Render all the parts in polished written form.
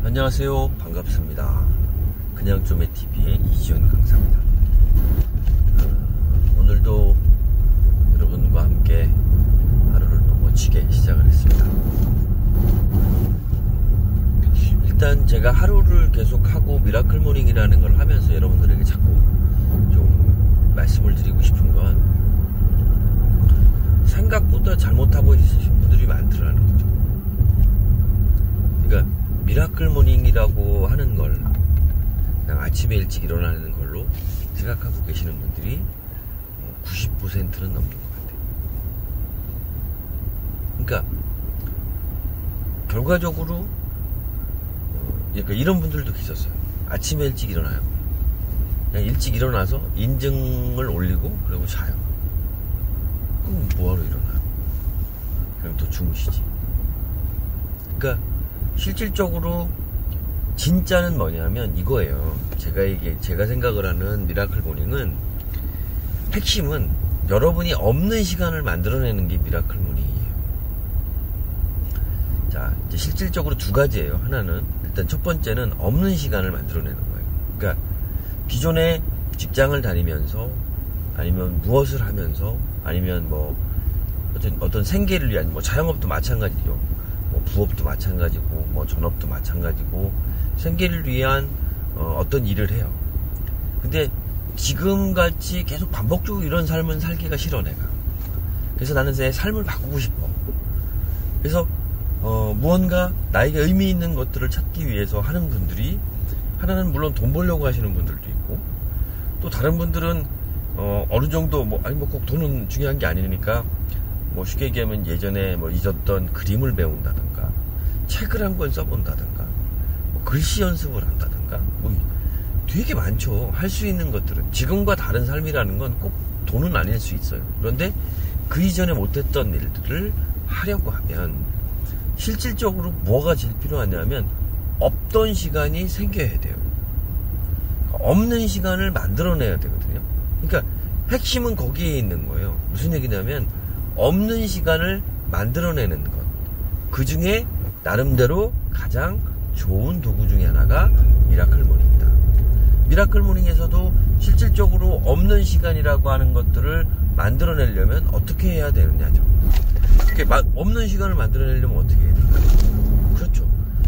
안녕하세요. 반갑습니다. 그냥 좀의 TV의 이지훈 강사입니다. 오늘도 여러분과 함께 하루를 또 멋지게 시작을 했습니다. 일단 제가 하루를 계속하고 미라클 모닝이라는 걸 하면서 여러분들에게 자꾸 좀 말씀을 드리고 싶은 건 생각보다 잘못하고 있으신 분들이 많더라는 거죠. 그러니까 미라클 모닝이라고 하는 걸 그냥 아침에 일찍 일어나는 걸로 생각하고 계시는 분들이 90%는 넘는 것 같아요. 그러니까 결과적으로 그러니까 이런 분들도 계셨어요. 아침에 일찍 일어나요. 그냥 일찍 일어나서 인증을 올리고 그리고 자요. 그럼 뭐하러 일어나요? 그냥 또 주무시지. 그러니까 실질적으로 진짜는 뭐냐면 이거예요. 제가 생각을 하는 미라클 모닝은 핵심은 여러분이 없는 시간을 만들어내는 게 미라클 모닝이에요. 자, 이제 실질적으로 두 가지예요. 하나는 일단 첫 번째는 없는 시간을 만들어내는 거예요. 그러니까 기존에 직장을 다니면서 아니면 무엇을 하면서 아니면 뭐 어떤 생계를 위한 뭐 자영업도 마찬가지죠. 뭐 부업도 마찬가지고 뭐 전업도 마찬가지고 생계를 위한 어떤 일을 해요. 근데 지금같이 계속 반복적으로 이런 삶은 살기가 싫어 내가. 그래서 나는 내 삶을 바꾸고 싶어. 그래서 무언가 나에게 의미 있는 것들을 찾기 위해서 하는 분들이 하나는 물론 돈 벌려고 하시는 분들도 있고 또 다른 분들은 어느 정도 뭐 꼭 돈은 중요한 게 아니니까 뭐 쉽게 얘기하면 예전에 뭐 잊었던 그림을 배운다든가 책을 한 권 써본다든가 뭐 글씨 연습을 한다든가 뭐 되게 많죠. 할 수 있는 것들은 지금과 다른 삶이라는 건 꼭 돈은 아닐 수 있어요. 그런데 그 이전에 못했던 일들을 하려고 하면 실질적으로 뭐가 제일 필요하냐면 없던 시간이 생겨야 돼요. 없는 시간을 만들어내야 되거든요. 그러니까 핵심은 거기에 있는 거예요. 무슨 얘기냐면 없는 시간을 만들어내는 것. 그 중에 나름대로 가장 좋은 도구 중에 하나가 미라클 모닝이다. 미라클 모닝에서도 실질적으로 없는 시간이라고 하는 것들을 만들어내려면 어떻게 해야 되느냐죠. 없는 시간을 만들어내려면 어떻게 해야 되느냐. 그렇죠.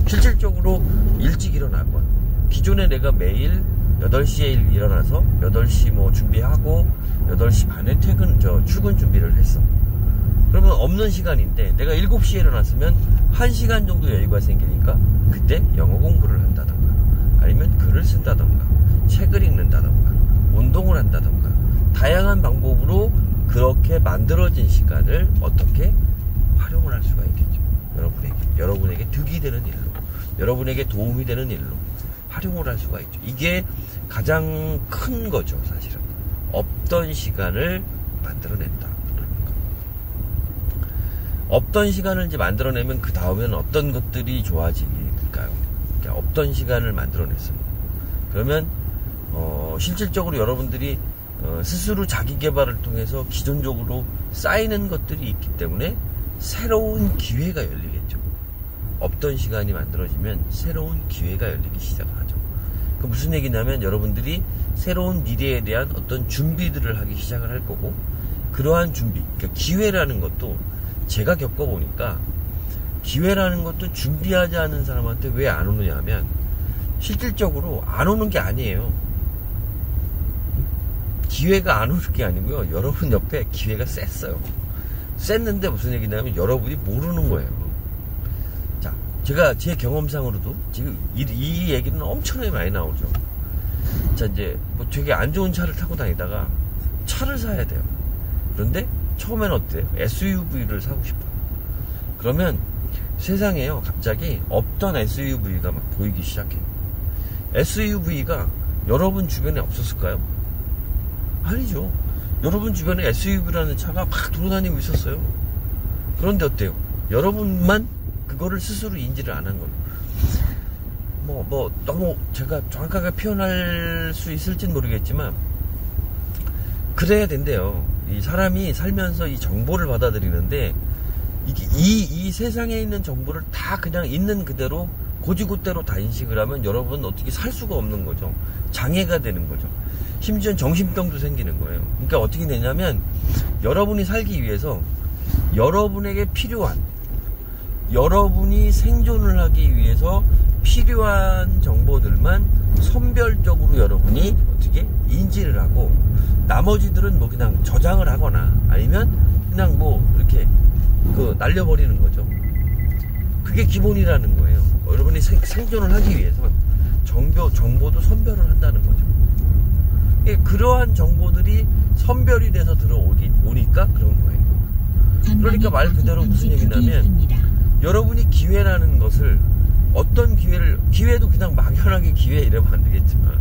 실질적으로 일찍 일어나건 기존에 내가 매일 8시에 일어나서 8시 뭐 준비하고 8시 반에 출근 준비를 했어. 그러면 없는 시간인데 내가 7시에 일어났으면 1시간 정도 여유가 생기니까 그때 영어 공부를 한다던가 아니면 글을 쓴다던가 책을 읽는다던가 운동을 한다던가 다양한 방법으로 그렇게 만들어진 시간을 어떻게 활용을 할 수가 있겠죠. 여러분에게 득이 되는 일로 여러분에게 도움이 되는 일로 활용을 할 수가 있죠. 이게 가장 큰 거죠. 사실은 없던 시간을 만들어낸다. 없던 시간을 이제 만들어내면 그 다음에는 어떤 것들이 좋아질까요? 그러니까 없던 시간을 만들어냈어요. 그러면 실질적으로 여러분들이 스스로 자기 개발을 통해서 기존적으로 쌓이는 것들이 있기 때문에 새로운 기회가 열리겠죠. 없던 시간이 만들어지면 새로운 기회가 열리기 시작을 하죠. 그 무슨 얘기냐면 여러분들이 새로운 미래에 대한 어떤 준비들을 하기 시작을 할 거고 그러한 준비, 그러니까 기회라는 것도 제가 겪어보니까 기회라는 것도 준비하지 않은 사람한테 왜 안 오느냐 하면 실질적으로 안 오는 게 아니에요. 기회가 안 오는 게 아니고요. 여러분 옆에 기회가 셌어요. 셌는데 무슨 얘기냐면 여러분이 모르는 거예요. 자, 제가 제 경험상으로도 지금 이 얘기는 엄청나게 많이 나오죠. 자, 이제 뭐 되게 안 좋은 차를 타고 다니다가 차를 사야 돼요. 그런데 처음엔 어때요? SUV를 사고 싶어요. 그러면 세상에요 갑자기 없던 SUV가 막 보이기 시작해요. SUV가 여러분 주변에 없었을까요? 아니죠. 여러분 주변에 SUV라는 차가 막 돌아다니고 있었어요. 그런데 어때요? 여러분만 그거를 스스로 인지를 안 한 거예요. 너무 제가 정확하게 표현할 수 있을지는 모르겠지만 그래야 된대요. 이 사람이 살면서 이 정보를 받아들이는데 이 세상에 있는 정보를 다 그냥 있는 그대로 고지고대로 다 인식을 하면 여러분 어떻게 살 수가 없는 거죠. 장애가 되는 거죠. 심지어 정신병도 생기는 거예요. 그러니까 어떻게 되냐면 여러분이 살기 위해서 여러분에게 필요한, 여러분이 생존을 하기 위해서 필요한 정보들만 선별적으로 여러분이 어떻게 인지를 하고, 나머지들은 뭐 그냥 저장을 하거나 아니면 그냥 뭐 이렇게 날려버리는 거죠. 그게 기본이라는 거예요. 여러분이 생존을 하기 위해서 정보도 선별을 한다는 거죠. 그러한 정보들이 선별이 돼서 들어오니까 그런 거예요. 그러니까 말 그대로 무슨 얘기냐면, 여러분이 기회라는 것을, 어떤 기회도 그냥 막연하게 기회 이러면 안 되겠지만,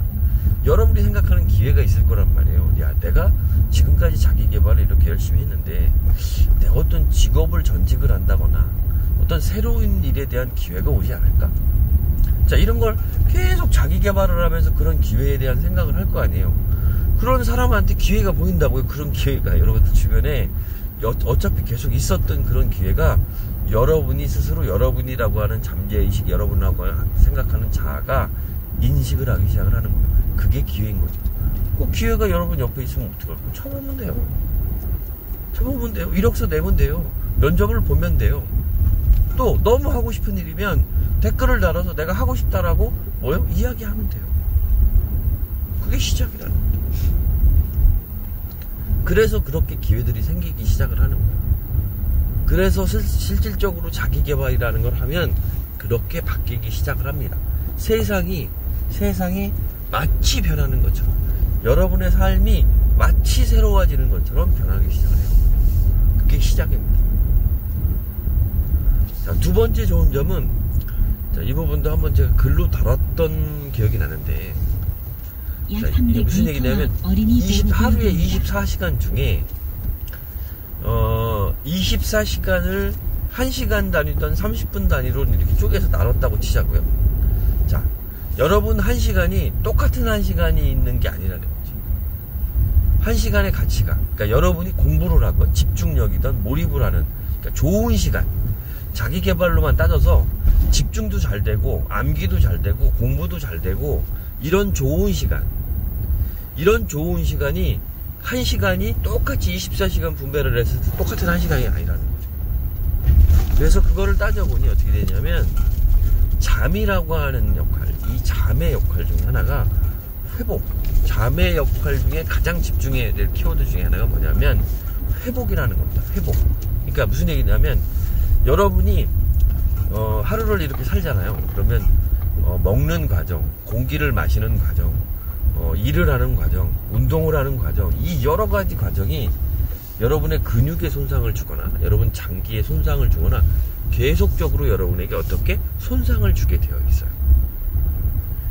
여러분이 생각하는 기회가 있을 거란 말이에요. 야, 내가 지금까지 자기 개발을 이렇게 열심히 했는데, 내가 어떤 직업을 전직을 한다거나, 어떤 새로운 일에 대한 기회가 오지 않을까? 자, 이런 걸 계속 자기 개발을 하면서 그런 기회에 대한 생각을 할 거 아니에요. 그런 사람한테 기회가 보인다고요. 그런 기회가 여러분들 주변에 어차피 계속 있었던 그런 기회가 여러분이 스스로 여러분이라고 하는 잠재의식, 여러분이라고 생각하는 자아가 인식을 하기 시작을 하는 거예요. 그게 기회인 거죠. 그 기회가 여러분 옆에 있으면 어떡할 거예요? 쳐보면 돼요. 쳐보면 돼요. 이력서 내면 돼요. 면접을 보면 돼요. 또 너무 하고 싶은 일이면 댓글을 달아서 내가 하고 싶다라고 이야기하면 돼요. 그게 시작이라는 거죠. 그래서 그렇게 기회들이 생기기 시작을 하는 거예요. 그래서 실질적으로 자기개발이라는 걸 하면 그렇게 바뀌기 시작을 합니다. 세상이 마치 변하는 것처럼, 여러분의 삶이 마치 새로워지는 것처럼 변하기 시작을 해요. 그게 시작입니다. 자, 두 번째 좋은 점은, 자, 이 부분도 한번 제가 글로 다뤘던 기억이 나는데, 자, 이게 무슨 얘기냐면, 하루에 24시간 중에 24시간을 1시간 단위든 30분 단위로 이렇게 쪼개서 나눴다고 치자고요. 자, 여러분 1시간이 똑같은 1시간이 있는 게 아니라는 거지. 1시간의 가치가, 그러니까 여러분이 공부를 하건 집중력이든 몰입을 하는, 그러니까 좋은 시간, 자기 개발로만 따져서 집중도 잘 되고 암기도 잘 되고 공부도 잘 되고, 이런 좋은 시간이 1시간이 똑같이 24시간 분배를 했을 때 똑같은 1시간이 아니라는 거죠. 그래서 그거를 따져보니 어떻게 되냐면, 잠이라고 하는 역할, 이 잠의 역할 중에 하나가 회복. 잠의 역할 중에 가장 집중해야 될 키워드 중에 하나가 뭐냐면 회복이라는 겁니다. 회복. 그러니까 무슨 얘기냐면, 여러분이 하루를 이렇게 살잖아요. 그러면 먹는 과정, 공기를 마시는 과정, 일을 하는 과정, 운동을 하는 과정, 이 여러 가지 과정이 여러분의 근육에 손상을 주거나 여러분 장기에 손상을 주거나 계속적으로 여러분에게 어떻게 손상을 주게 되어 있어요.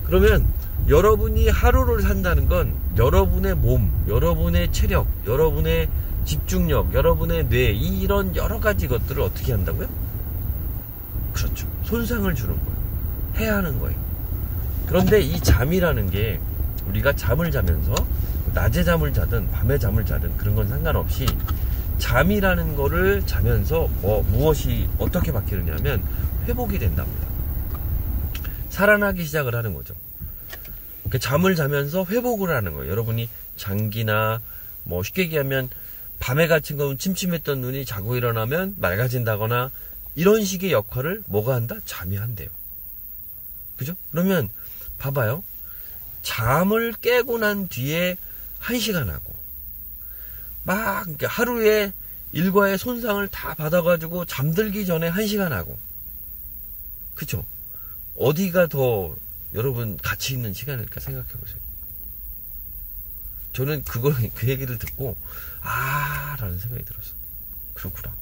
그러면 여러분이 하루를 산다는 건 여러분의 몸, 여러분의 체력, 여러분의 집중력, 여러분의 뇌, 이런 여러 가지 것들을 어떻게 한다고요? 그렇죠. 손상을 주는 거예요. 해야 하는 거예요. 그런데 이 잠이라는 게, 우리가 잠을 자면서 낮에 잠을 자든 밤에 잠을 자든 그런 건 상관없이 잠이라는 거를 자면서 무엇이 어떻게 바뀌느냐면 회복이 된답니다. 살아나기 시작을 하는 거죠. 잠을 자면서 회복을 하는 거예요. 여러분이 장기나 쉽게 얘기하면 밤에 갇힌 거면 침침했던 눈이 자고 일어나면 맑아진다거나, 이런 식의 역할을 뭐가 한다? 잠이 한대요. 그죠? 그러면 봐봐요. 잠을 깨고 난 뒤에 1시간 하고, 막 하루에 일과의 손상을 다 받아가지고 잠들기 전에 1시간 하고, 그쵸? 어디가 더 여러분 가치 있는 시간일까 생각해보세요. 저는 그 얘기를 듣고 라는 생각이 들었어. 그렇구나.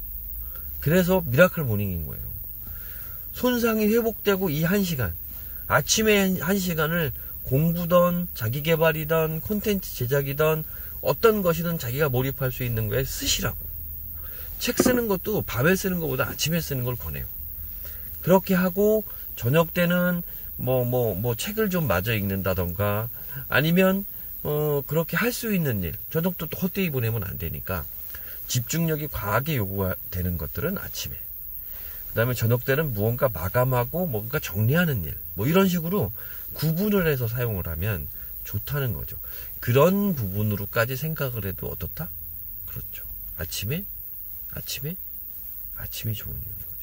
그래서 미라클 모닝인 거예요. 손상이 회복되고 이 1시간, 아침에 1시간을 공부든 자기개발이든 콘텐츠 제작이든 어떤 것이든 자기가 몰입할 수 있는 거에 쓰시라고. 책 쓰는 것도 밤에 쓰는 것보다 아침에 쓰는 걸 권해요. 그렇게 하고 저녁 때는 책을 좀 마저 읽는다던가, 아니면 그렇게 할 수 있는 일, 저녁도 또 헛되이 보내면 안 되니까 집중력이 과하게 요구되는 것들은 아침에, 그 다음에 저녁 때는 무언가 마감하고 뭔가 정리하는 일, 뭐 이런 식으로 구분을 해서 사용을 하면 좋다는 거죠. 그런 부분으로까지 생각을 해도 어떻다? 그렇죠. 아침이 좋은 이유인 거죠.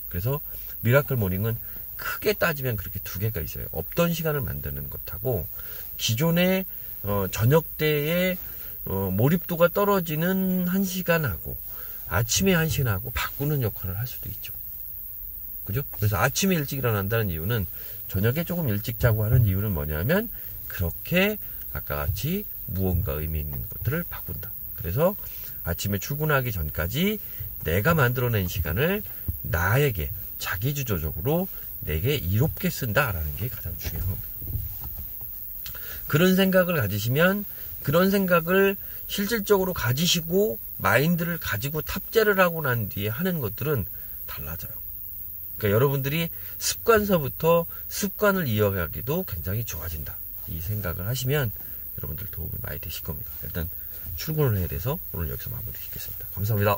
그래서 미라클 모닝은 크게 따지면 그렇게 두 개가 있어요. 없던 시간을 만드는 것하고 기존의 저녁 때의 몰입도가 떨어지는 1시간하고 아침에 1시간하고 바꾸는 역할을 할 수도 있죠. 그죠? 그래서 아침에 일찍 일어난다는 이유는 저녁에 조금 일찍 자고 하는 이유는 뭐냐면 그렇게 아까 같이 무언가 의미 있는 것들을 바꾼다. 그래서 아침에 출근하기 전까지 내가 만들어낸 시간을 나에게 자기주도적으로 내게 이롭게 쓴다라는 게 가장 중요한 겁니다. 그런 생각을 가지시면 그런 생각을 실질적으로 가지시고 마인드를 가지고 탑재를 하고 난 뒤에 하는 것들은 달라져요. 그러니까 여러분들이 습관서부터 습관을 이어가기도 굉장히 좋아진다. 이 생각을 하시면 여러분들 도움이 많이 되실 겁니다. 일단 출근을 해야 돼서 오늘 여기서 마무리 짓겠습니다. 감사합니다.